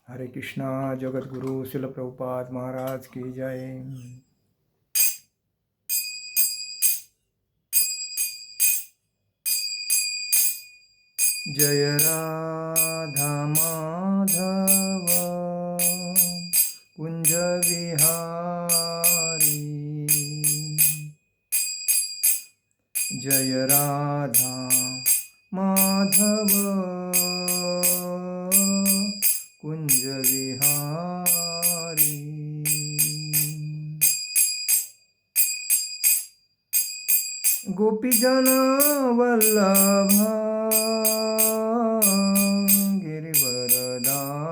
हरे कृष्णा। जगत गुरु शिल प्रभुपाद महाराज की जय। जय राधा माधव कुंज विहारी। जय राधा माधव कुंज विहारी। गोपीजन वल्लभ गिरिवरधारी।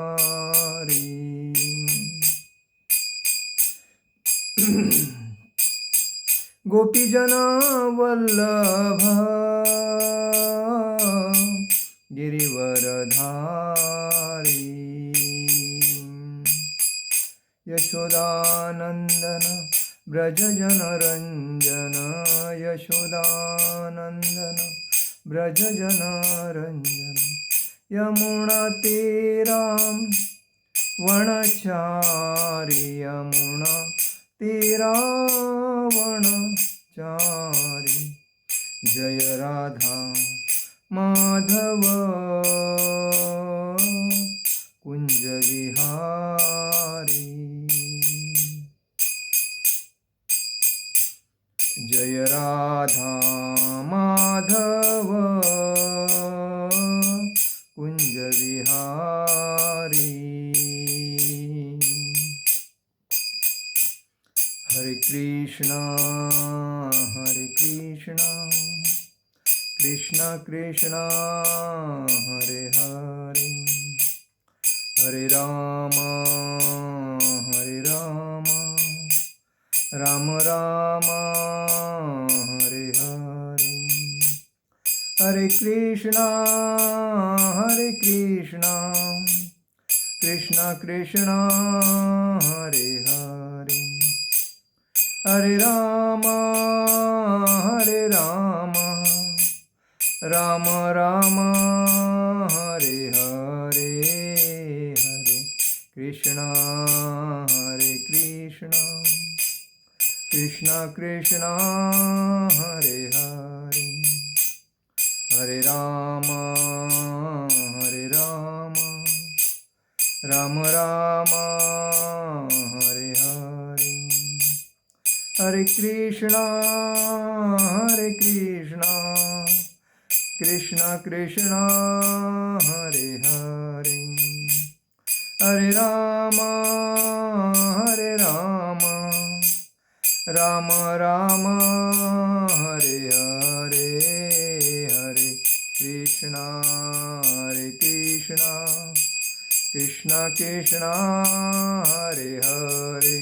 गोपीजन वल्लभ गिरिवरधारी। यशोदानंदन ब्रज जनरंजन। यशोदानंदन ब्रज जनरंजन। यमुना तीरा वनचारी। यमुना तीरा वनचारी। जय राधा माधव कुंज विहारी। जय राधा माधव कुंज विहारी। हरे कृष्णा कृष्णा कृष्णा हरे हरे। हरे राम राम राम हरे हरे। हरे कृष्णा कृष्णा कृष्णा हरे हरे। हरे राम राम राम हरे हरे। हरे कृष्णा कृष्णा कृष्णा हरे हरे। हरे राम राम राम हरे हरे। हरे कृष्णा कृष्णा कृष्णा हरे हरे। हरे राम राम राम हरे हरे। हरे कृष्णा कृष्णा कृष्णा हरे हरे।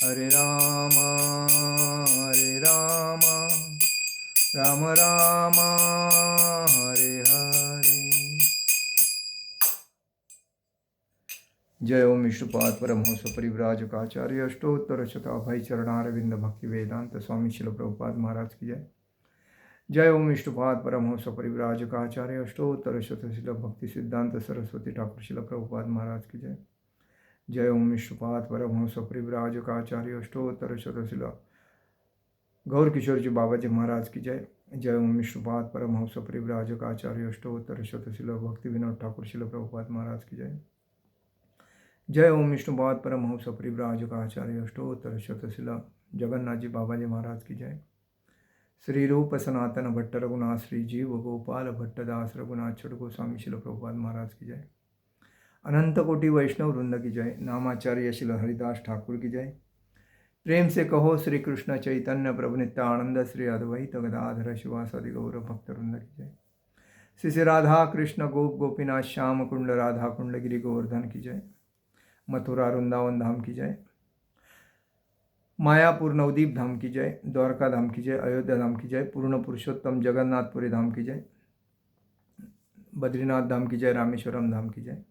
हरे राम राम राम हरे हरे। जय ओम विष्णुपाद परमहंस परिव्राजकाचार्य अष्टोत्तर शताभय चरणारविंद भक्ति वेदांत स्वामी शिल प्रभुपाद महाराज की जय। जय ओम विष्णुपाद परमहंस परिव्राजकाचार्य अष्टोत्तर शतशिल भक्ति सिद्धांत सरस्वती ठाकुर शिल प्रभुपाद महाराज की जय। जय ओम विष्णुपाद परमहंस परिव्राजकाचार्य अष्टोत्तर शतशिल गौर किशोर जी बाबा जी महाराज की जय। जय ओम विष्णुपाद परमहंस परिव्राजकाचार्य अष्टोत्तर शतशिल भक्ति विनोद ठाकुर शिल प्रभुपाद महाराज की जय। जय ओम विष्णुपाद परमहंस परिव्राजकाचार्य अष्टोत्तर शतशिल जगन्नाथ जी बाबा जी महाराज की जय। श्री रूप सनातन भट्ट रघुनाथ श्री जीव गोपाल भट्टदास रघुनाथ छठ गोस्वामी शिल प्रभुपाद महाराज की जय। अनंत कोटि वैष्णव वृंद की जय। नामाचार्य शिल हरिदास ठाकुर की जय। प्रेम से कहो श्री कृष्ण चैतन्य प्रभु नित्यानंद श्री अद्वैत गदाधर शिवासादि गौर भक्त वृंद की जय। श्री राधा कृष्ण गोप गोपीनाथ श्याम कुंड राधा कुंड गिरि गोवर्धन की जय। मथुरा वृंदावन धाम की जय। मायापुर नवदीप धाम की जय। द्वारका धाम की जय। अयोध्या धाम की जय। पूर्ण पुरुषोत्तम जगन्नाथपुरी धाम की जय। बद्रीनाथ धाम की जय। रामेश्वरम धाम की जय।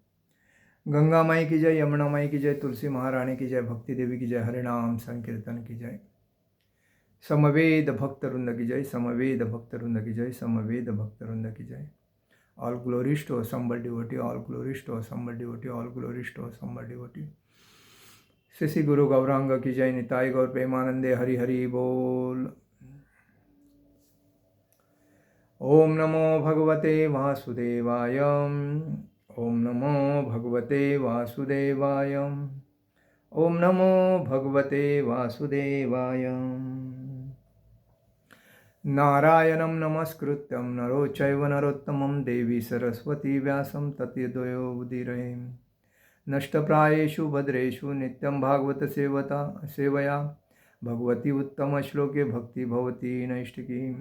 गंगा माई की जय। यमुना माई की जय। तुलसी महारानी की जय। भक्ति देवी की जय। हरिनाम संकीर्तन की जय। समवेद भक्त वृंद की जय। समवेद भक्त वृंद की जय। समवेद भक्त वृंद की जय। All glories to assembled devotee, all glories to assembled devotee, all glories to assembled devotee. Shri गुरु गौरांग की जय, निताई गौर प्रेमानंदे, हरि हरि बोल। ओम नमो भगवते वासुदेवाय, ओम नमो भगवते वासुदेवाय, ओम नमो भगवते वासुदेवाय। नारायणं नमस्कृत्यं नरो चैव नरोत्तमं देवी सरस्वती व्यासं ततो उदीरये। नष्टप्रायेषु भद्रेषु नित्यं भागवत सेवया भगवती उत्तमश्लोके भक्ति भवती नैष्टिकी।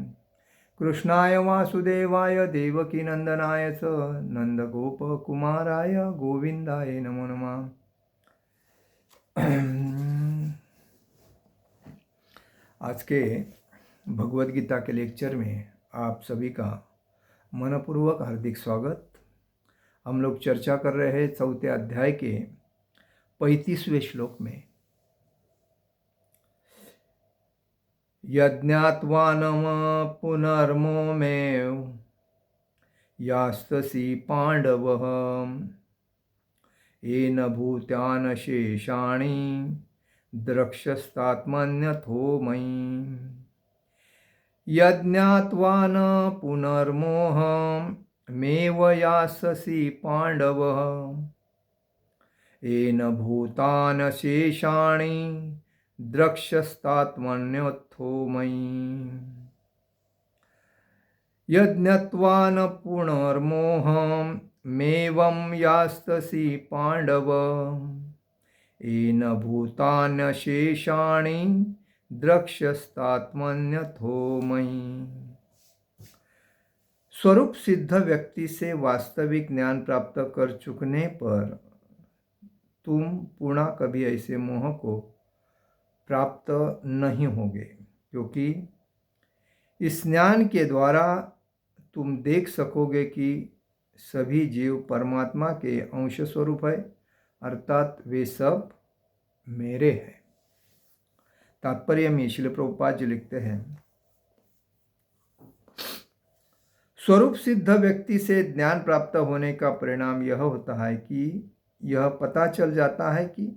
कृष्णाय वासुदेवाय देवकीनन्दनाय च नन्दगोपकुमाराय गोविन्दाय नमो नमः। आज के भगवद गीता के लेक्चर में आप सभी का मनपूर्वक हार्दिक स्वागत। हम लोग चर्चा कर रहे हैं चौथे अध्याय के 35वें श्लोक में। यज्ञात्वानम पुनर्मोमेव यास्तसि पांडवः येन भूतान शेषाणि द्रक्ष्यस्तात्मन्यथो मयि। यज्ञात्वा न पुनर्मोहमेव यास्यसि पांडवः येन भूतान शेषाणि द्रक्ष्यस्तात्मन्यथो मयि। यज्ञात्वा न पुनर्मोहमेवं यास्यसि पांडवः येन भूतान शेषाणि द्रक्ष्यस्तात्मन्यथो मयि। स्वरूप सिद्ध व्यक्ति से वास्तविक ज्ञान प्राप्त कर चुकने पर तुम पुनः कभी ऐसे मोह को प्राप्त नहीं होगे, क्योंकि इस ज्ञान के द्वारा तुम देख सकोगे कि सभी जीव परमात्मा के अंश स्वरूप है, अर्थात वे सब मेरे हैं। तात्पर्य में श्रील प्रभुपाद जी लिखते हैं, स्वरूप सिद्ध व्यक्ति से ज्ञान प्राप्त होने का परिणाम यह होता है कि यह पता चल जाता है कि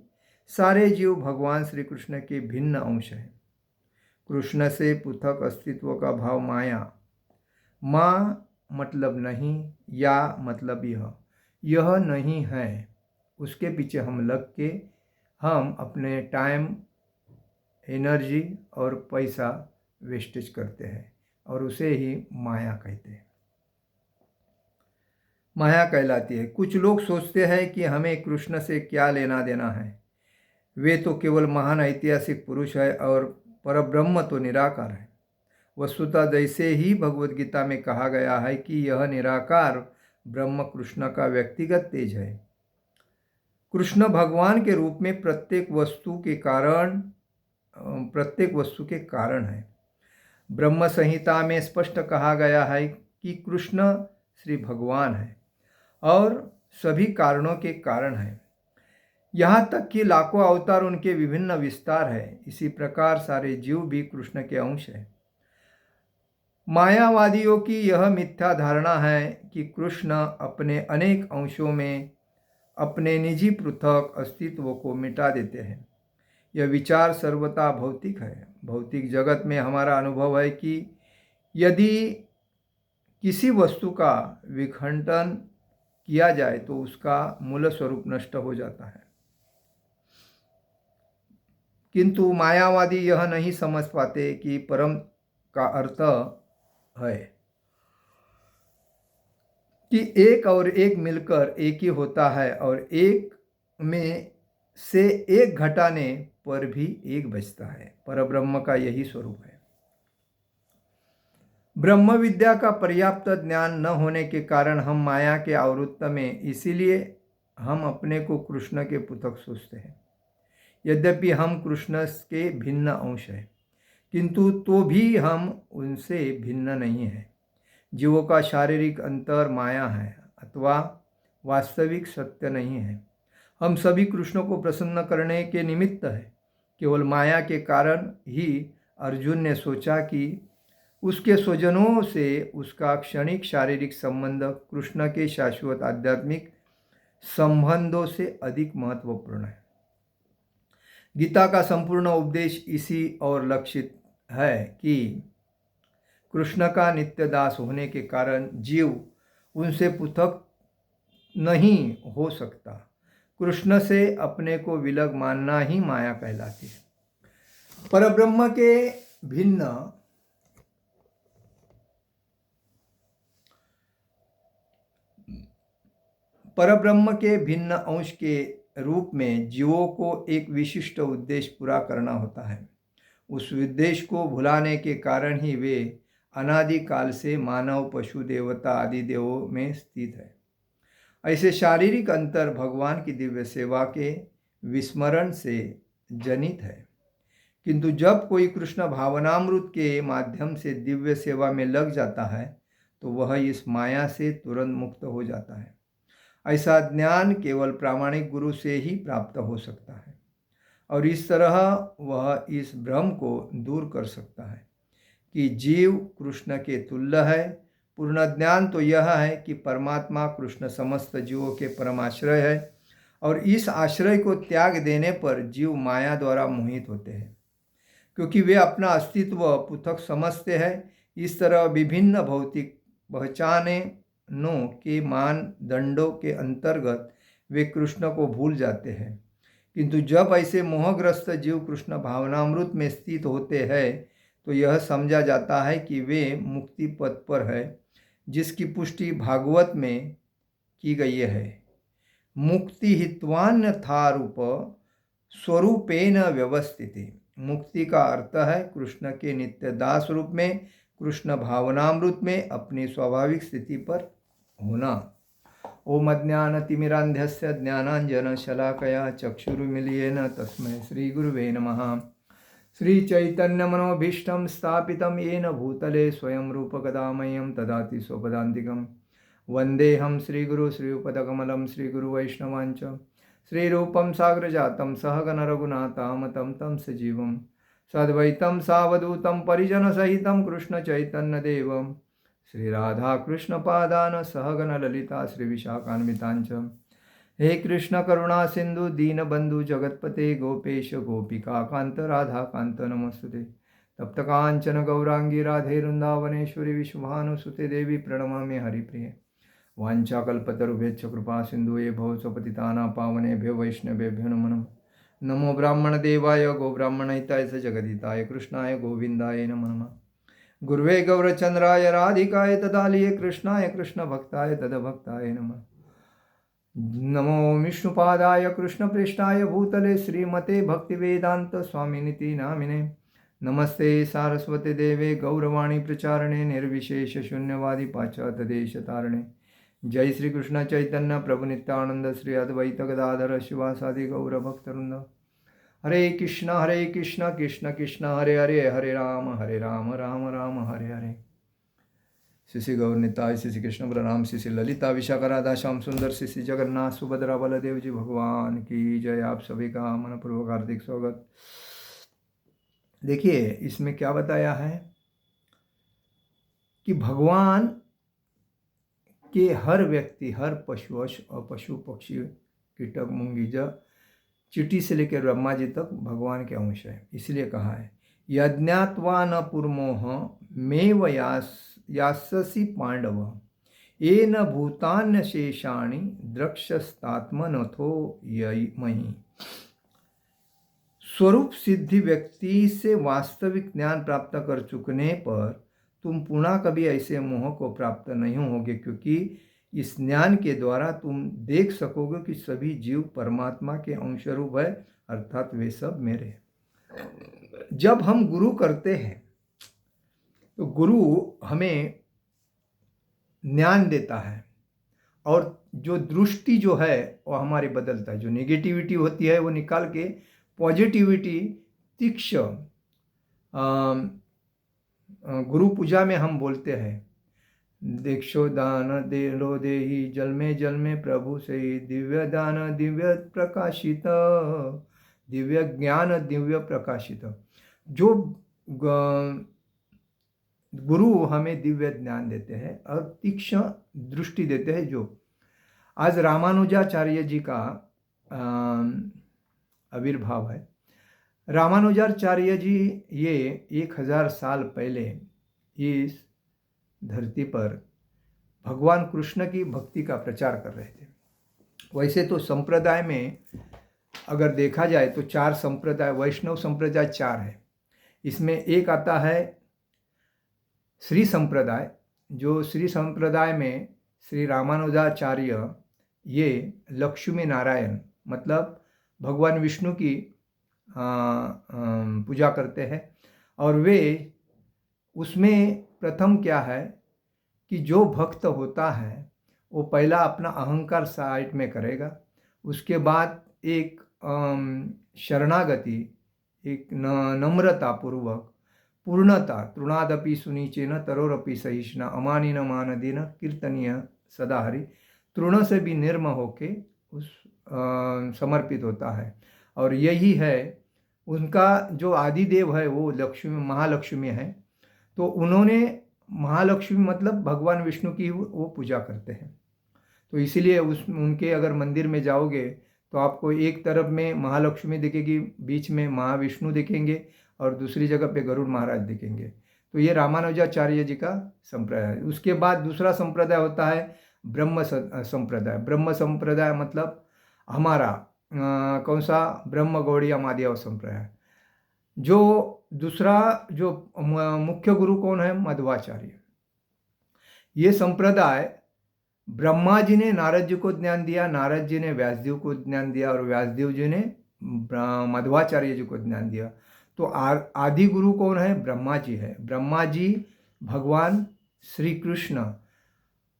सारे जीव भगवान श्री कृष्ण के भिन्न अंश हैं। कृष्ण से पृथक अस्तित्व का भाव माया, माँ मतलब नहीं, या मतलब यह नहीं है, उसके पीछे हम लग के हम अपने टाइम, एनर्जी और पैसा वेस्टेज करते हैं और उसे ही माया कहते हैं, माया कहलाती है। कुछ लोग सोचते हैं कि हमें कृष्ण से क्या लेना देना है, वे तो केवल महान ऐतिहासिक पुरुष है और परब्रह्म तो निराकार है। वस्तुतः जैसे ही भगवद गीता में कहा गया है कि यह निराकार ब्रह्म कृष्ण का व्यक्तिगत तेज है। कृष्ण भगवान के रूप में प्रत्येक वस्तु के कारण है। ब्रह्म संहिता में स्पष्ट कहा गया है कि कृष्ण श्री भगवान है और सभी कारणों के कारण है। यहाँ तक कि लाखों अवतार उनके विभिन्न विस्तार है। इसी प्रकार सारे जीव भी कृष्ण के अंश है। मायावादियों की यह मिथ्या धारणा है कि कृष्ण अपने अनेक अंशों में अपने निजी पृथक अस्तित्व को मिटा देते हैं। यह विचार सर्वथा भौतिक है। भौतिक जगत में हमारा अनुभव है कि यदि किसी वस्तु का विखंडन किया जाए तो उसका मूल स्वरूप नष्ट हो जाता है, किंतु मायावादी यह नहीं समझ पाते कि परम का अर्थ है कि एक और एक मिलकर एक ही होता है और एक में से एक घटाने पर भी एक बचता है। परब्रह्म का यही स्वरूप है। ब्रह्म विद्या का पर्याप्त ज्ञान न होने के कारण हम माया के आवृत्त में, इसीलिए हम अपने को कृष्ण के पृथक सोचते हैं। यद्यपि हम कृष्ण के भिन्न अंश हैं, किंतु तो भी हम उनसे भिन्न नहीं हैं। जीवों का शारीरिक अंतर माया है अथवा वास्तविक सत्य नहीं है। हम सभी कृष्ण को प्रसन्न करने के निमित्त है। केवल माया के कारण ही अर्जुन ने सोचा कि उसके स्वजनों से उसका क्षणिक शारीरिक संबंध कृष्ण के शाश्वत आध्यात्मिक संबंधों से अधिक महत्वपूर्ण है। गीता का संपूर्ण उपदेश इसी और लक्षित है कि कृष्ण का नित्य दास होने के कारण जीव उनसे पृथक नहीं हो सकता। कृष्ण से अपने को विलग मानना ही माया कहलाती है। परब्रह्म के भिन्न परब्रह्म के भिन्न अंश के रूप में जीवों को एक विशिष्ट उद्देश्य पूरा करना होता है। उस उद्देश्य को भुलाने के कारण ही वे अनादिकाल से मानव, पशु, देवता आदि देवों में स्थित है। ऐसे शारीरिक अंतर भगवान की दिव्य सेवा के विस्मरण से जनित है। किंतु जब कोई कृष्ण भावनामृत के माध्यम से दिव्य सेवा में लग जाता है तो वह इस माया से तुरंत मुक्त हो जाता है। ऐसा ज्ञान केवल प्रामाणिक गुरु से ही प्राप्त हो सकता है और इस तरह वह इस भ्रम को दूर कर सकता है कि जीव कृष्ण के तुल्य है। पूर्ण ज्ञान तो यह है कि परमात्मा कृष्ण समस्त जीवों के परम आश्रय है और इस आश्रय को त्याग देने पर जीव माया द्वारा मोहित होते हैं, क्योंकि वे अपना अस्तित्व पृथक समझते हैं। इस तरह विभिन्न भौतिक पहचानों के मानदंडों के अंतर्गत वे कृष्ण को भूल जाते हैं। किंतु जब ऐसे मोहग्रस्त जीव कृष्ण भावनामृत में स्थित होते हैं तो यह समझा जाता है कि वे मुक्ति पथ पर है, जिसकी पुष्टि भागवत में की गई है। मुक्ति हित्वान्यथा रूप स्वरूपेण व्यवस्थिति। मुक्ति का अर्थ है कृष्ण के नित्य दास रूप में कृष्ण भावनामृत में अपनी स्वाभाविक स्थिति पर होना। ओम अज्ञानतिमिरान्धस्य ज्ञानाञ्जनशलाकया चक्षुरुन्मीलितेन तस्मै श्रीगुरुवे नमः। श्रीचैतन्यमनोभीष्टं स्थापितं येन भूतले स्वयं रूपकदा मह्यं ददाति स्वपदान्तिकं। वन्देऽहं श्रीगुरु श्रीयुतपदकमलं श्रीगुरुवैष्णवांच श्रीरूपं साग्रजातं सहगण रघुनाथामतं तं सजीवं सद्वैतं सावधूतं परिजनसहितं कृष्णचैतन्यदेवं श्रीराधाकृष्णपादान् सहगण ललिता श्रीविशाखान्वितांच। हे कृष्ण करुणा सिंधु दीनबंधु जगतपते गोपेश गोपिका कांत राधा कांत नमस्तुते। तप्त कांचन गौरांगी राधे वृंदावनेश्वरी विश्वभानुसुते देवी प्रणमामि हरिप्रिये। वाञ्छाकल्पतरुभ्यश्च कृपा सिन्धुये भवत्वपतितानां पावनेभ्यो वैष्णवेभ्यो नमो नमः। नमो ब्राह्मणदेवाय गोब्राह्मणहिताय च जगदिताय कृष्णाय गोविन्दाय नमो नमः। गुरुवे गौरचन्द्राय राधिकाय तदालये कृष्णाय कृष्णभक्ताय तदभक्ताय नमः। नमो विष्णुपादाय कृष्णप्रेष्ठाय भूतले श्रीमते भक्तिवेदांत स्वामिनिति नामिने। नमस्ते सारस्वते देवे गौरवाणी प्रचारणे निर्विशेष शून्यवादी पाश्चात्य देश तारणे। जय श्री कृष्ण चैतन्य प्रभु नित्यानंद श्री अद्वैत गदाधर शिवासादि गौर भक्तवृंद। हरे कृष्ण कृष्ण कृष्ण हरे हरे, हरे राम राम राम हरे हरे। श्री गौर निताय, श्री कृष्ण प्रणाम, श्री ललिता विशाखा राधा श्याम सुंदर, श्री जगन्नाथ सुभद्रा बलदेव जी भगवान की जय। आप सभी का मनपूर्वक हार्दिक स्वागत। देखिए इसमें क्या बताया है कि भगवान के हर व्यक्ति, हर पशुवश और पशु पक्षी कीटक मुंगीजा चींटी से लेकर ब्रह्मा जी तक भगवान के अंश है। इसलिए कहा है यज्ञात्वा न पुरमोह मेव यास्यसि पांडव येन भूतान्य शेषाणि द्रक्ष्यस्तात्मनथो मही। स्वरूप सिद्धि व्यक्ति से वास्तविक ज्ञान प्राप्त कर चुकने पर तुम पुनः कभी ऐसे मोह को प्राप्त नहीं होगे, क्योंकि इस ज्ञान के द्वारा तुम देख सकोगे कि सभी जीव परमात्मा के अंशरूप है, अर्थात वे सब मेरे। जब हम गुरु करते हैं तो गुरु हमें ज्ञान देता है और जो दृष्टि जो है वो हमारी बदलता है। जो नेगेटिविटी होती है वो निकाल के पॉजिटिविटी तीक्ष्ण गुरु पूजा में हम बोलते हैं दीक्षो दान दे लो देहि जल में प्रभु से दिव्य दान दिव्य प्रकाशित, दिव्य ज्ञान दिव्य प्रकाशित। जो गुरु हमें दिव्य ज्ञान देते हैं और तीक्ष्ण दृष्टि देते हैं। जो आज रामानुजाचार्य जी का आविर्भाव है। रामानुजाचार्य जी ये 1000 साल पहले इस धरती पर भगवान कृष्ण की भक्ति का प्रचार कर रहे थे। वैसे तो संप्रदाय में अगर देखा जाए तो 4 संप्रदाय, वैष्णव संप्रदाय 4 है। इसमें एक आता है श्री संप्रदाय। जो श्री संप्रदाय में श्री रामानुजाचार्य ये लक्ष्मी नारायण मतलब भगवान विष्णु की पूजा करते हैं। और वे उसमें प्रथम क्या है कि जो भक्त होता है वो पहला अपना अहंकार साइड में करेगा, उसके बाद एक शरणागति, एक नम्रता पूर्वक पूर्णता, तृणादपि सुनीचेन तरोरपि सहिष्णा अमानिन मानदीन कीर्तनीय सदा हरि, तृण से भी निर्म होके उस समर्पित होता है। और यही है उनका जो आदिदेव है वो लक्ष्मी, महालक्ष्मी है। तो उन्होंने महालक्ष्मी मतलब भगवान विष्णु की वो पूजा करते हैं। तो इसीलिए उनके अगर मंदिर में जाओगे तो आपको एक तरफ में महालक्ष्मी दिखेगी, बीच में महाविष्णु दिखेंगे और दूसरी जगह पे गरुड़ महाराज दिखेंगे। तो ये रामानुजाचार्य जी का संप्रदाय है। उसके बाद दूसरा संप्रदाय होता है ब्रह्म संप्रदाय। ब्रह्म संप्रदाय मतलब हमारा कौन सा, ब्रह्म गौड़ीय माधव संप्रदाय। जो दूसरा जो मुख्य गुरु कौन है, मध्वाचार्य। ये संप्रदाय ब्रह्मा जी ने नारद जी को ज्ञान दिया, नारद जी ने व्यासदेव को ज्ञान दिया और व्यासदेव जी ने मध्वाचार्य जी को ज्ञान दिया। तो आदि गुरु कौन है, ब्रह्मा जी है। ब्रह्मा जी भगवान श्री कृष्ण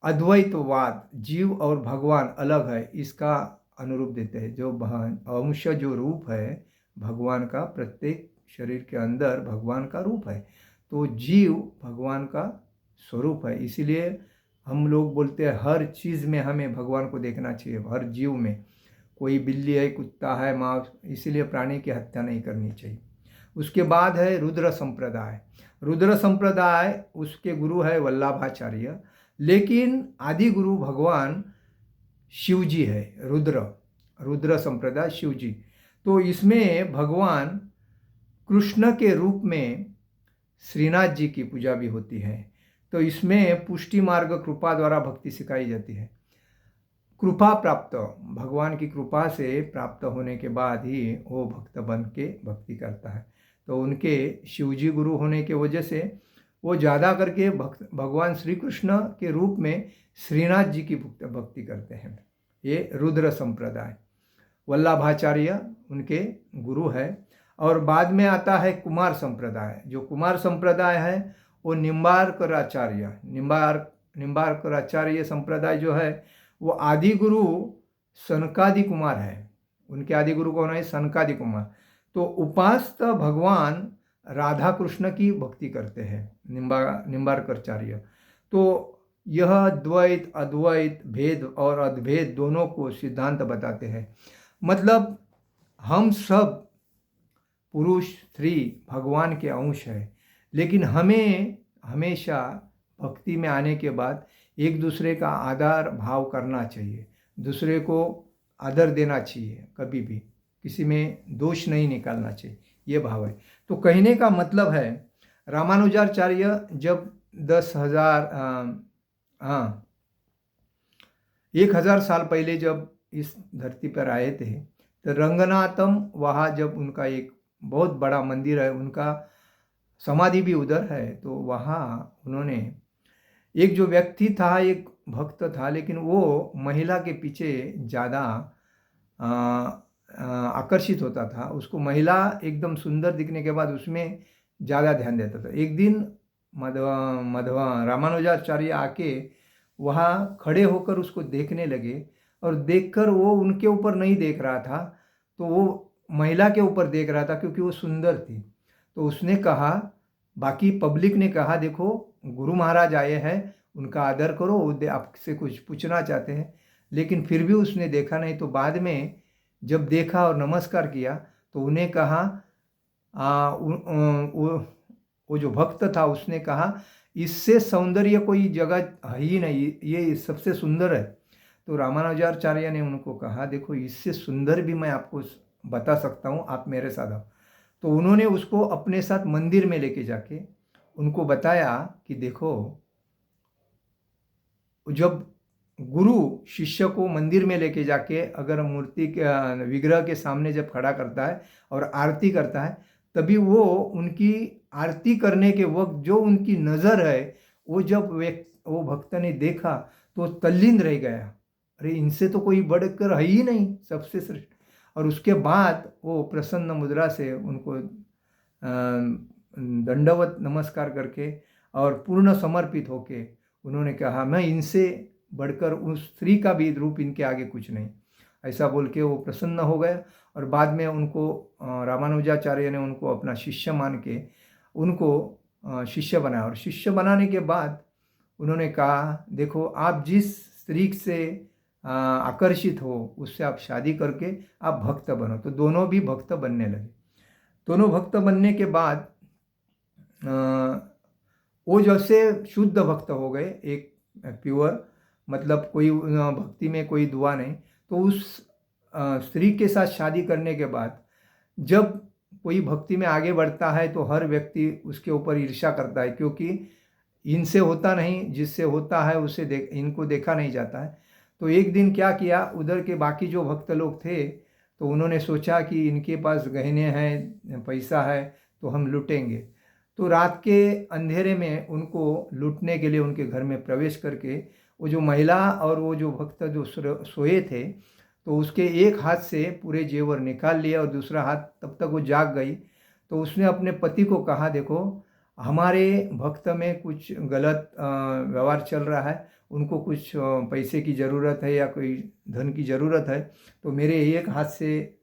अद्वैतवाद, जीव और भगवान अलग है इसका अनुरूप देते हैं। जो अंश जो रूप है भगवान का, प्रत्येक शरीर के अंदर भगवान का रूप है। तो जीव भगवान का स्वरूप है। इसीलिए हम लोग बोलते हैं हर चीज़ में हमें भगवान को देखना चाहिए, हर जीव में। कोई बिल्ली है, कुत्ता है, मांस, इसीलिए प्राणी की हत्या नहीं करनी चाहिए। उसके बाद है रुद्र संप्रदाय। रुद्र संप्रदाय उसके गुरु है वल्लभाचार्य, लेकिन आदि गुरु भगवान शिव जी है। रुद्र संप्रदाय शिव जी। तो इसमें भगवान कृष्ण के रूप में श्रीनाथ जी की पूजा भी होती है। तो इसमें पुष्टि मार्ग कृपा द्वारा भक्ति सिखाई जाती है। कृपा प्राप्त, भगवान की कृपा से प्राप्त होने के बाद ही वो भक्त बन के भक्ति करता है। तो उनके शिवजी गुरु होने के वजह से वो ज़्यादा करके भगवान श्री कृष्ण के रूप में श्रीनाथ जी की भक्ति करते हैं। ये रुद्र संप्रदाय। वल्लभाचार्य उनके गुरु है। और बाद में आता है कुमार संप्रदाय। जो कुमार संप्रदाय है वो निम्बार्कराचार्य संप्रदाय जो है वो आदि गुरु सनकादि कुमार है। उनके आदि गुरु कौन है, सनकादि कुमार। तो उपास्त भगवान राधा कृष्ण की भक्ति करते हैं निम्बार्कराचार्य। तो यह द्वैत, अद्वैत, भेद और अद्भेद दोनों को सिद्धांत बताते हैं। मतलब हम सब पुरुष स्त्री भगवान के अंश है, लेकिन हमें हमेशा भक्ति में आने के बाद एक दूसरे का आदर भाव करना चाहिए, दूसरे को आदर देना चाहिए, कभी भी किसी में दोष नहीं निकालना चाहिए, ये भाव है। तो कहने का मतलब है रामानुजाचार्य जब 1000 साल पहले जब इस धरती पर आए थे तो रंगनाथम, वहाँ जब उनका एक बहुत बड़ा मंदिर है, उनका समाधि भी उधर है। तो वहाँ उन्होंने एक जो व्यक्ति था, एक भक्त था, लेकिन वो महिला के पीछे ज़्यादा आकर्षित होता था। उसको महिला एकदम सुंदर दिखने के बाद उसमें ज़्यादा ध्यान देता था। एक दिन रामानुजाचार्य आके वहाँ खड़े होकर उसको देखने लगे और देखकर वो उनके ऊपर नहीं देख रहा था, तो वो महिला के ऊपर देख रहा था क्योंकि वो सुंदर थी। तो उसने कहा, बाकी पब्लिक ने कहा, देखो गुरु महाराज आए हैं, उनका आदर करो, वो आपसे कुछ पूछना चाहते हैं। लेकिन फिर भी उसने देखा नहीं। तो बाद में जब देखा और नमस्कार किया तो उन्हें कहा, वो जो भक्त था उसने कहा, इससे सौंदर्य कोई जगह है ही नहीं, ये सबसे सुंदर है। तो रामानुजाचार्य ने उनको कहा देखो इससे सुंदर भी मैं आपको बता सकता हूँ, आप मेरे साथ आओ। तो उन्होंने उसको अपने साथ मंदिर में लेके जाके उनको बताया कि देखो, जब गुरु शिष्य को मंदिर में लेके जाके अगर मूर्ति के विग्रह के सामने जब खड़ा करता है और आरती करता है, तभी वो उनकी आरती करने के वक्त जो उनकी नज़र है, वो जब वो भक्त ने देखा तो तल्लीन रह गया, अरे इनसे तो कोई बढ़कर है ही नहीं, सबसे श्रेष्ठ। और उसके बाद वो प्रसन्न मुद्रा से उनको दंडवत नमस्कार करके और पूर्ण समर्पित होके उन्होंने कहा मैं इनसे बढ़कर उस स्त्री का भी रूप इनके आगे कुछ नहीं, ऐसा बोल के वो प्रसन्न हो गया। और बाद में उनको रामानुजाचार्य ने उनको अपना शिष्य मान के उनको शिष्य बनाया। और शिष्य बनाने के बाद उन्होंने कहा देखो आप जिस स्त्री से आकर्षित हो उससे आप शादी करके आप भक्त बनो। तो दोनों भी भक्त बनने लगे। दोनों भक्त बनने के बाद वो जैसे शुद्ध भक्त हो गए, एक प्योर, मतलब कोई भक्ति में कोई दुआ नहीं। तो उस स्त्री के साथ शादी करने के बाद जब कोई भक्ति में आगे बढ़ता है तो हर व्यक्ति उसके ऊपर ईर्ष्या करता है, क्योंकि इनसे होता नहीं, जिससे होता है उसे इनको देखा नहीं जाता है। तो एक दिन क्या किया, उधर के बाकी जो भक्त लोग थे तो उन्होंने सोचा कि इनके पास गहने हैं, पैसा है, तो हम लूटेंगे। तो रात के अंधेरे में उनको लूटने के लिए उनके घर में प्रवेश करके वो जो महिला और वो जो भक्त जो सोए थे, तो उसके एक हाथ से पूरे जेवर निकाल लिया और दूसरा हाथ, तब तक वो जाग गई। तो उसने अपने पति को कहा देखो हमारे भक्त में कुछ गलत व्यवहार चल रहा है, उनको कुछ पैसे की ज़रूरत है या कोई धन की ज़रूरत है, तो मेरे एक हाथ से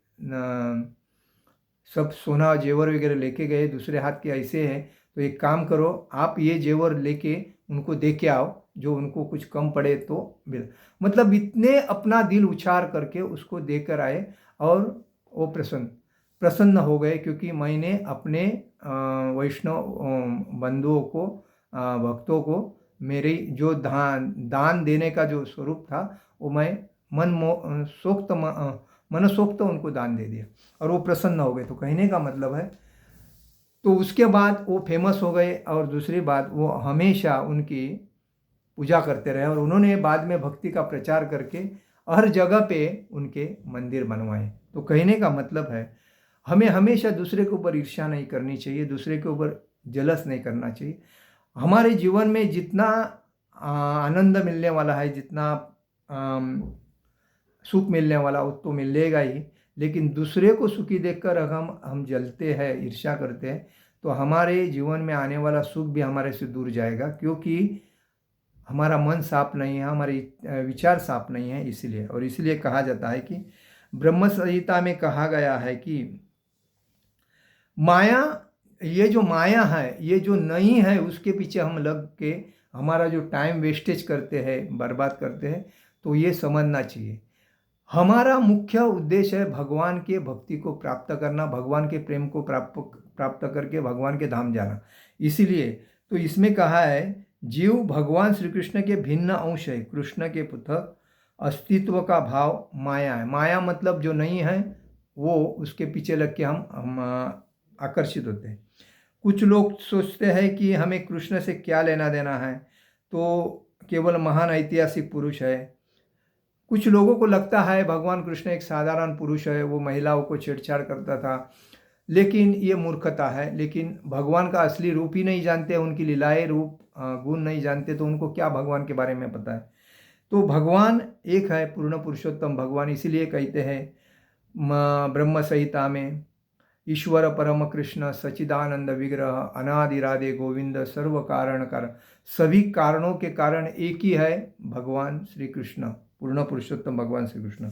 सब सोना जेवर वगैरह लेके गए, दूसरे हाथ के ऐसे हैं, तो एक काम करो आप ये जेवर लेके उनको दे के आओ, जो उनको कुछ कम पड़े तो मिल। मतलब इतने अपना दिल उछार करके उसको देकर आए और वो प्रसन्न हो गए, क्योंकि मैंने अपने वैष्णव बंधुओं को, भक्तों को मेरी जो दान देने का जो स्वरूप था वो मैं मनसोक्त उनको दान दे दिया और वो प्रसन्न हो गए। तो कहने का मतलब है, तो उसके बाद वो फेमस हो गए। और दूसरी बात, वो हमेशा उनकी पूजा करते रहे और उन्होंने बाद में भक्ति का प्रचार करके हर जगह पे उनके मंदिर बनवाए। तो कहने का मतलब है हमें हमेशा दूसरे के ऊपर ईर्ष्या नहीं करनी चाहिए, दूसरे के ऊपर जलस नहीं करना चाहिए। हमारे जीवन में जितना आनंद मिलने वाला है, जितना सुख मिलने वाला वो तो मिलेगा ही, लेकिन दूसरे को सुखी देखकर अगर हम जलते हैं, ईर्ष्या करते हैं, तो हमारे जीवन में आने वाला सुख भी हमारे से दूर जाएगा, क्योंकि हमारा मन साफ नहीं है, हमारे विचार साफ नहीं है। इसलिए, और इसलिए कहा जाता है कि ब्रह्म संहिता में कहा गया है कि माया, ये जो माया है, ये जो नहीं है, उसके पीछे हम लग के हमारा जो टाइम वेस्टेज करते हैं, बर्बाद करते हैं, तो ये समझना चाहिए हमारा मुख्य उद्देश्य है भगवान के भक्ति को प्राप्त करना, भगवान के प्रेम को प्राप्त करके भगवान के धाम जाना। इसीलिए तो इसमें कहा है जीव भगवान श्री कृष्ण के भिन्न अंश है, कृष्ण के पृथक अस्तित्व का भाव माया है। माया मतलब जो नहीं है, वो उसके पीछे लग के हम आकर्षित होते हैं। कुछ लोग सोचते हैं कि हमें कृष्ण से क्या लेना देना है, तो केवल महान ऐतिहासिक पुरुष है। कुछ लोगों को लगता है भगवान कृष्ण एक साधारण पुरुष है, वो महिलाओं को छेड़छाड़ करता था, लेकिन ये मूर्खता है। लेकिन भगवान का असली रूप ही नहीं जानते, उनकी लीलाएं, रूप, गुण नहीं जानते, तो उनको क्या भगवान के बारे में पता है। तो भगवान एक है, पूर्ण पुरुषोत्तम भगवान। इसीलिए कहते हैं ब्रह्म संहिता में, ईश्वर परम कृष्ण सच्चिदानंद विग्रह अनादिराधे गोविंद सर्व कारण कारण। सभी कारणों के कारण एक ही है, भगवान श्री कृष्ण, पूर्ण पुरुषोत्तम भगवान श्री कृष्ण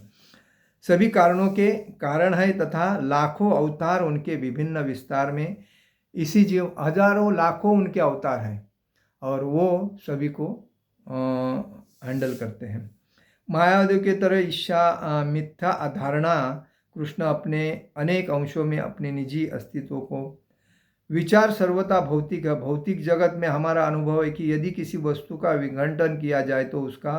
सभी कारणों के कारण है, तथा लाखों अवतार उनके विभिन्न विस्तार में, इसी जीव हजारों लाखों उनके अवतार हैं और वो सभी को हैंडल करते हैं। मायादेव के तरह ईर्ष्या, मिथ्या अधारणा, कृष्ण अपने अनेक अंशों में अपने निजी अस्तित्व को विचार सर्वथा भौतिक है। भौतिक जगत में हमारा अनुभव है कि यदि किसी वस्तु का विघटन किया जाए तो उसका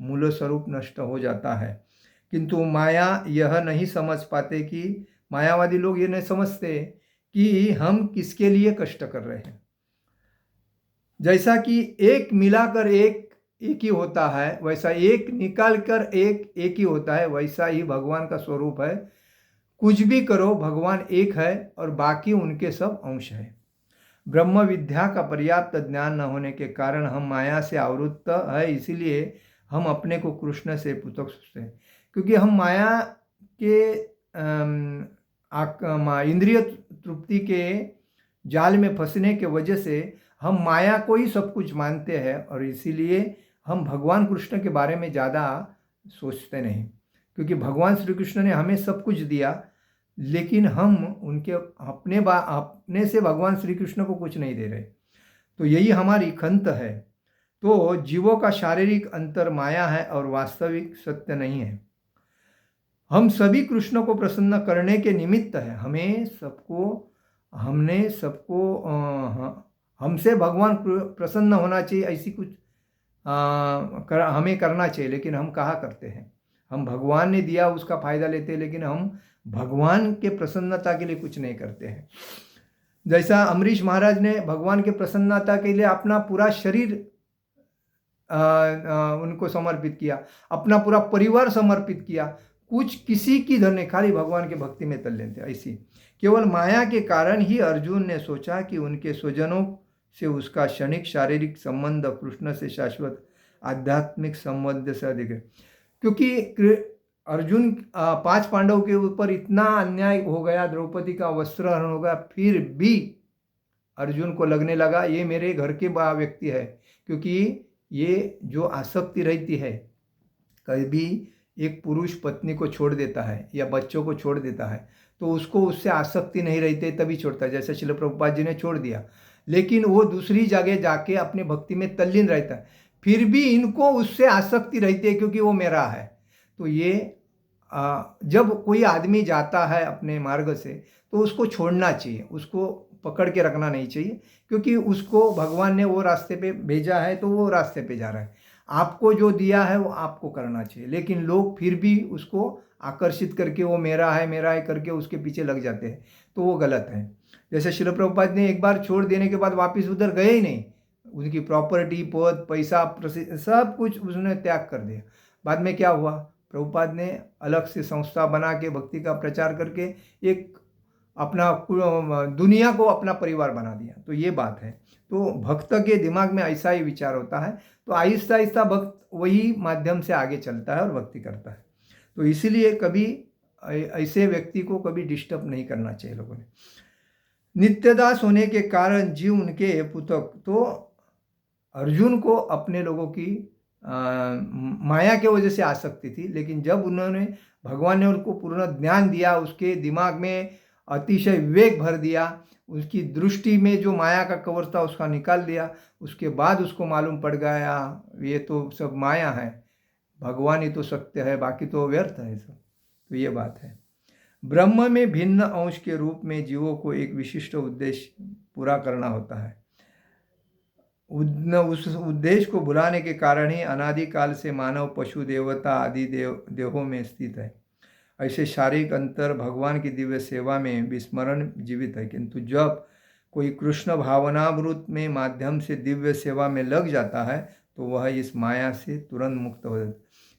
मूल स्वरूप नष्ट हो जाता है, किंतु माया यह नहीं समझ पाते कि मायावादी लोग ये नहीं समझते कि हम किसके लिए कष्ट कर रहे हैं। जैसा कि एक मिलाकर एक एक ही होता है, वैसा एक निकालकर एक एक ही होता है, वैसा ही भगवान का स्वरूप है। कुछ भी करो, भगवान एक है और बाकी उनके सब अंश है। ब्रह्म विद्या का पर्याप्त ज्ञान न होने के कारण हम माया से आवृत्त है, इसीलिए हम अपने को कृष्ण से पृथक सोचते हैं। क्योंकि हम माया के इंद्रिय तृप्ति के जाल में फंसने के वजह से हम माया को ही सब कुछ मानते हैं और इसीलिए हम भगवान कृष्ण के बारे में ज़्यादा सोचते नहीं। क्योंकि भगवान श्री कृष्ण ने हमें सब कुछ दिया, लेकिन हम उनके अपने से भगवान श्री कृष्ण को कुछ नहीं दे रहे। तो यही हमारी खंत है। तो जीवों का शारीरिक अंतर माया है और वास्तविक सत्य नहीं है। हम सभी कृष्ण को प्रसन्न करने के निमित्त है। हमसे भगवान प्रसन्न होना चाहिए, ऐसी कुछ हमें करना चाहिए, लेकिन हम कहाँ करते हैं। हम भगवान ने दिया उसका फायदा लेते हैं, लेकिन हम भगवान के प्रसन्नता के लिए कुछ नहीं करते हैं। जैसा अमरीश महाराज ने भगवान के प्रसन्नता के लिए अपना पूरा शरीर उनको समर्पित किया, अपना पूरा परिवार समर्पित किया, कुछ किसी की धन नहीं, खाली भगवान के भक्ति में तल्लीन थे। ऐसी केवल माया के कारण ही अर्जुन ने सोचा कि उनके स्वजनों से उसका क्षणिक शारीरिक संबंध कृष्ण से शाश्वत आध्यात्मिक संबंध से अधिक है। क्योंकि अर्जुन 5 पांडवों के ऊपर इतना अन्याय हो गया, द्रौपदी का वस्त्र हरण हो गया, फिर भी अर्जुन को लगने लगा ये मेरे घर के व्यक्ति है। क्योंकि ये जो आसक्ति रहती है, कभी एक पुरुष पत्नी को छोड़ देता है या बच्चों को छोड़ देता है तो उसको उससे आसक्ति नहीं रहती, तभी छोड़ता है। जैसे श्रील प्रभुपाद जी ने छोड़ दिया, लेकिन वो दूसरी जगह जाके अपने भक्ति में तल्लीन रहता है, फिर भी इनको उससे आसक्ति रहती है क्योंकि वो मेरा है। तो ये जब कोई आदमी जाता है अपने मार्ग से तो उसको छोड़ना चाहिए, उसको पकड़ के रखना नहीं चाहिए, क्योंकि उसको भगवान ने वो रास्ते पे भेजा है तो वो रास्ते पे जा रहा है। आपको जो दिया है वो आपको करना चाहिए, लेकिन लोग फिर भी उसको आकर्षित करके वो मेरा है करके उसके पीछे लग जाते हैं, तो वो गलत है। जैसे श्रील प्रभुपाद ने एक बार छोड़ देने के बाद वापस उधर गए ही नहीं, उनकी प्रॉपर्टी, पद, पैसा, प्रसिद्ध सब कुछ उसने त्याग कर दिया। बाद में क्या हुआ, प्रभुपाद ने अलग से संस्था बना के भक्ति का प्रचार करके एक अपना दुनिया को अपना परिवार बना दिया। तो ये बात है। तो भक्त के दिमाग में ऐसा ही विचार होता है, तो आहिस्ता आहिस्ता भक्त वही माध्यम से आगे चलता है और भक्ति करता है। तो इसीलिए कभी ऐसे व्यक्ति को कभी डिस्टर्ब नहीं करना चाहिए लोगों ने। नित्यदास होने के कारण जीव उनके पुतक, तो अर्जुन को अपने लोगों की माया के वजह से आसक्ति थी, लेकिन जब उन्होंने भगवान ने उनको पूर्ण ज्ञान दिया, उसके दिमाग में अतिशय विवेक भर दिया, उसकी दृष्टि में जो माया का कवर था उसका निकाल दिया, उसके बाद उसको मालूम पड़ गया ये तो सब माया है, भगवान ही तो सत्य है, बाकी तो व्यर्थ है सब। तो ये बात है। ब्रह्म में भिन्न अंश के रूप में जीवों को एक विशिष्ट उद्देश्य पूरा करना होता है। उस उद्देश्य को भुलाने के कारण ही अनादिकाल से मानव, पशु, देवता आदि देहों में स्थित है। ऐसे शारीरिक अंतर भगवान की दिव्य सेवा में विस्मरण जीवित है, किंतु जब कोई कृष्ण भावनामृत में माध्यम से दिव्य सेवा में लग जाता है तो वह इस माया से तुरंत मुक्त हो जाता है।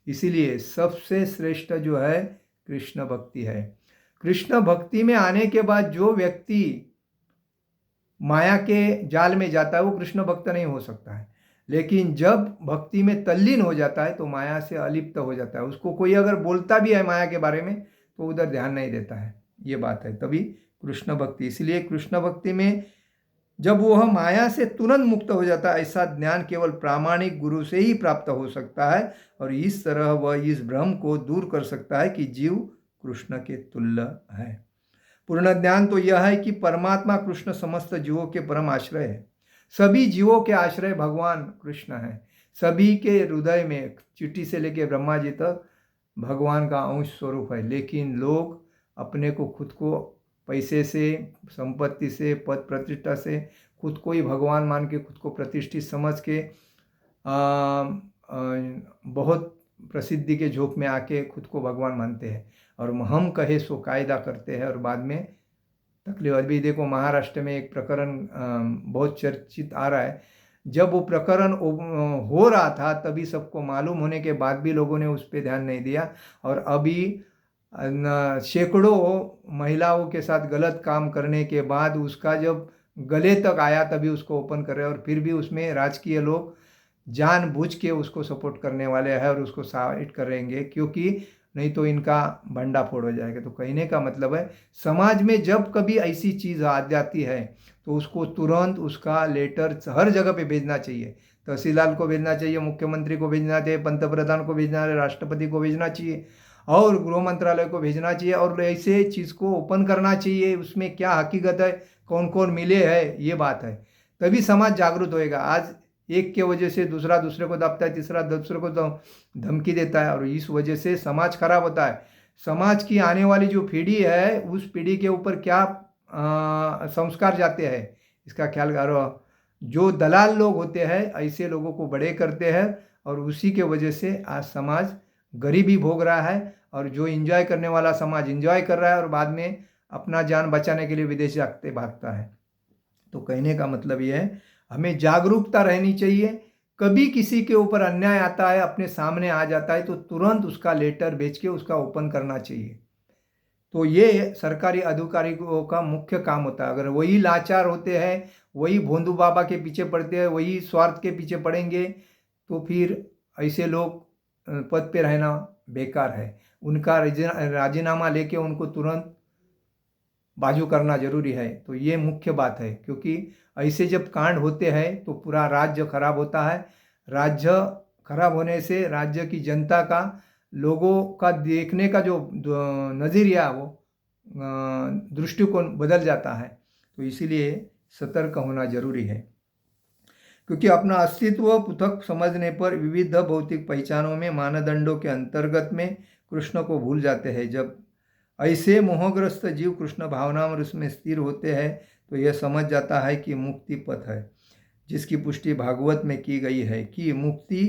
इसीलिए सबसे श्रेष्ठ जो है कृष्ण भक्ति है। कृष्ण भक्ति में आने के बाद जो व्यक्ति माया के जाल में जाता है वो कृष्ण भक्त नहीं हो सकता है, लेकिन जब भक्ति में तल्लीन हो जाता है तो माया से अलिप्त हो जाता है। उसको कोई अगर बोलता भी है माया के बारे में तो उधर ध्यान नहीं देता है, ये बात है, तभी कृष्ण भक्ति। इसलिए कृष्ण भक्ति में जब वह माया से तुरंत मुक्त हो जाता है, ऐसा ज्ञान केवल प्रामाणिक गुरु से ही प्राप्त हो सकता है, और इस तरह वह इस भ्रम को दूर कर सकता है कि जीव कृष्ण के तुल्य है। पूर्ण ज्ञान तो यह है कि परमात्मा कृष्ण समस्त जीवों के परम आश्रय है। सभी जीवों के आश्रय भगवान कृष्ण है। सभी के हृदय में चींटी से लेकर ब्रह्मा जी तक भगवान का अंश स्वरूप है, लेकिन लोग अपने को खुद को पैसे से, संपत्ति से, पद प्रतिष्ठा से खुद को ही भगवान मान के, खुद को प्रतिष्ठित समझ के बहुत प्रसिद्धि के झोंक में आके खुद को भगवान मानते हैं और हम कहे सो कायदा करते हैं और बाद में तकलीफ। अभी देखो महाराष्ट्र में एक प्रकरण बहुत चर्चित आ रहा है। जब वो प्रकरण हो रहा था तभी सबको मालूम होने के बाद भी लोगों ने उस पर ध्यान नहीं दिया और अभी सैकड़ों महिलाओं के साथ गलत काम करने के बाद उसका जब गले तक आया तभी उसको ओपन कर रहे हैं और फिर भी उसमें राजकीय लोग जानबूझ के उसको सपोर्ट करने वाले हैं और उसको साइड करेंगे, क्योंकि नहीं तो इनका भंडा फोड़ हो जाएगा। तो कहने का मतलब है समाज में जब कभी ऐसी चीज़ आ जाती है तो उसको तुरंत उसका लेटर हर जगह पे भेजना चाहिए। तहसीलदार को भेजना चाहिए, मुख्यमंत्री को भेजना चाहिए, पंतप्रधान को भेजना चाहिए, राष्ट्रपति को भेजना चाहिए और गृह मंत्रालय को भेजना चाहिए और ऐसे चीज़ को ओपन करना चाहिए। उसमें क्या हकीकत है, कौन कौन मिले है, ये बात है, तभी समाज जागरूक होएगा। आज एक के वजह से दूसरा दूसरे को दबता है, तीसरा दूसरे को धमकी देता है और इस वजह से समाज खराब होता है। समाज की आने वाली जो पीढ़ी है उस पीढ़ी के ऊपर क्या संस्कार जाते हैं इसका ख्याल करो। जो दलाल लोग होते हैं ऐसे लोगों को बड़े करते हैं और उसी के वजह से आज समाज गरीबी भोग रहा है और जो एंजॉय करने वाला समाज एंजॉय कर रहा है और बाद में अपना जान बचाने के लिए विदेश जाते भागता है। तो कहने का मतलब यह है हमें जागरूकता रहनी चाहिए। कभी किसी के ऊपर अन्याय आता है, अपने सामने आ जाता है तो तुरंत उसका लेटर भेज के उसका ओपन करना चाहिए। तो ये सरकारी अधिकारियों का मुख्य काम होता है। अगर वही लाचार होते हैं, वही भोंदू बाबा के पीछे पड़ते हैं, वही स्वार्थ के पीछे पड़ेंगे तो फिर ऐसे लोग पद पे रहना बेकार है। उनका राजीनामा लेके उनको तुरंत बाजू करना जरूरी है। तो ये मुख्य बात है, क्योंकि ऐसे जब कांड होते हैं तो पूरा राज्य खराब होता है। राज्य खराब होने से राज्य की जनता का, लोगों का देखने का जो नज़रिया वो दृष्टिकोण बदल जाता है। तो इसीलिए सतर्क होना जरूरी है, क्योंकि अपना अस्तित्व पृथक समझने पर विविध भौतिक पहचानों में मानदंडों के अंतर्गत में कृष्ण को भूल जाते हैं। जब ऐसे मोहग्रस्त जीव कृष्ण भावनामृत में स्थिर होते हैं तो यह समझ जाता है कि मुक्ति पथ है, जिसकी पुष्टि भागवत में की गई है कि मुक्ति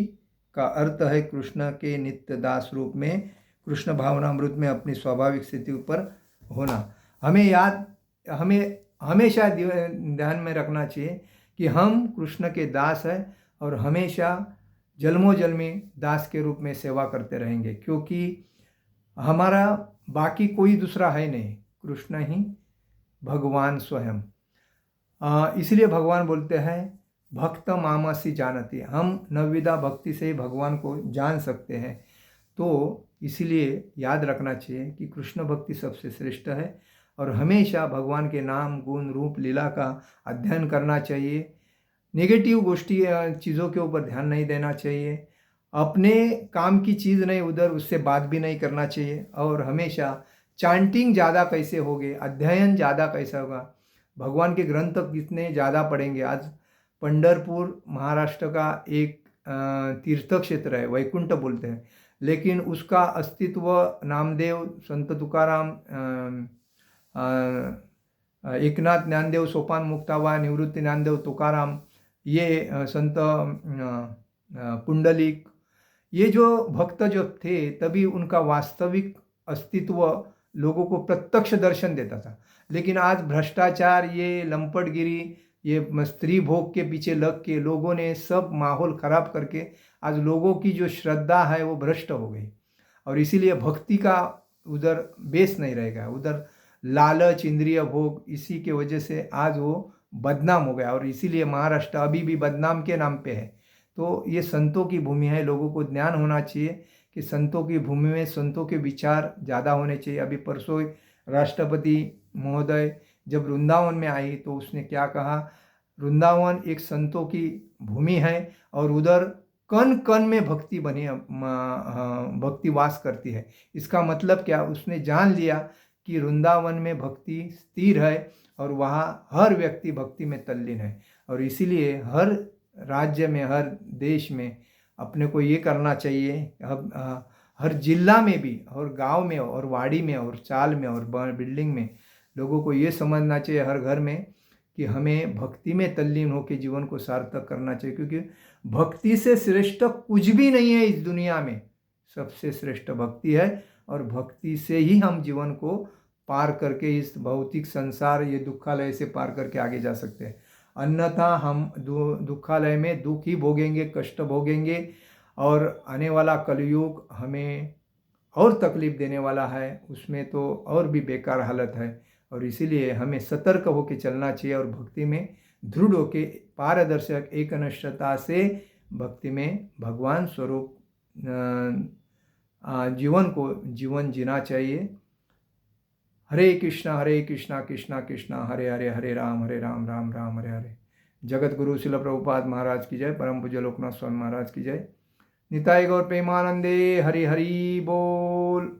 का अर्थ है कृष्ण के नित्य दास रूप में कृष्ण भावनामृत में अपनी स्वाभाविक स्थिति पर होना। हमें हमेशा ध्यान में रखना चाहिए कि हम कृष्ण के दास हैं और हमेशा जन्मों जन्मी दास के रूप में सेवा करते रहेंगे, क्योंकि हमारा बाकी कोई दूसरा है नहीं, कृष्ण ही भगवान स्वयं। इसलिए भगवान बोलते हैं भक्त मामसी जानती, हम नवविधा भक्ति से ही भगवान को जान सकते हैं। तो इसलिए याद रखना चाहिए कि कृष्ण भक्ति सबसे श्रेष्ठ है और हमेशा भगवान के नाम गुण रूप लीला का अध्ययन करना चाहिए। नेगेटिव गोष्ठी चीज़ों के ऊपर ध्यान नहीं देना चाहिए, अपने काम की चीज़ नहीं उधर उससे बात भी नहीं करना चाहिए और हमेशा चांटिंग ज़्यादा कैसे होगे, अध्ययन ज़्यादा कैसे होगा, भगवान के ग्रंथ कितने ज़्यादा पढ़ेंगे। आज पंढरपुर महाराष्ट्र का एक तीर्थ क्षेत्र है, वैकुंठ बोलते हैं, लेकिन उसका अस्तित्व नामदेव, संत तुकाराम, एकनाथ ज्ञानदेव, सोपान मुक्ताबा, निवृत्ति ज्ञानदेव, तुकाराम, ये संत पुंडलिक, ये जो भक्त जो थे तभी उनका वास्तविक अस्तित्व लोगों को प्रत्यक्ष दर्शन देता था। लेकिन आज भ्रष्टाचार, ये लंपटगिरी, ये स्त्री भोग के पीछे लग के लोगों ने सब माहौल खराब करके आज लोगों की जो श्रद्धा है वो भ्रष्ट हो गई और इसीलिए भक्ति का उधर बेस नहीं रहेगा, उधर लालच, इंद्रिय भोग, इसी के वजह से आज वो बदनाम हो गया और इसीलिए महाराष्ट्र अभी भी बदनाम के नाम पे है। तो ये संतों की भूमि है, लोगों को ज्ञान होना चाहिए कि संतों की भूमि में संतों के विचार ज़्यादा होने चाहिए। अभी परसों राष्ट्रपति महोदय जब वृंदावन में आई तो उसने क्या कहा, वृंदावन एक संतों की भूमि है और उधर कण कण में भक्ति बनी, भक्ति वास करती है। इसका मतलब क्या, उसने जान लिया कि वृंदावन में भक्ति स्थिर है और वहाँ हर व्यक्ति भक्ति में तल्लीन है और इसीलिए हर राज्य में, हर देश में अपने को ये करना चाहिए, हर जिला में भी और गांव में और वाड़ी में और चाल में और बिल्डिंग में लोगों को ये समझना चाहिए हर घर में कि हमें भक्ति में तल्लीन होकर जीवन को सार्थक करना चाहिए, क्योंकि भक्ति से श्रेष्ठ कुछ भी नहीं है इस दुनिया में। सबसे श्रेष्ठ भक्ति है और भक्ति से ही हम जीवन को पार करके इस भौतिक संसार, ये दुखालय से पार करके आगे जा सकते हैं। अन्यथा हम दुखालय में दुख ही भोगेंगे, कष्ट भोगेंगे और आने वाला कलयुग हमें और तकलीफ देने वाला है, उसमें तो और भी बेकार हालत है। और इसीलिए हमें सतर्क होकर चलना चाहिए और भक्ति में दृढ़ होकर पारदर्शक एकनिष्ठता से भक्ति में भगवान स्वरूप जीवन जीना चाहिए। हरे कृष्णा कृष्णा कृष्णा हरे हरे, हरे राम राम राम हरे हरे। जगत गुरु शिल प्रभुपाद महाराज की जय। परम पूज्य लोकनाथ स्वामी महाराज की जय। निताय गौर प्रेमानंदे। हरि हरि बोल।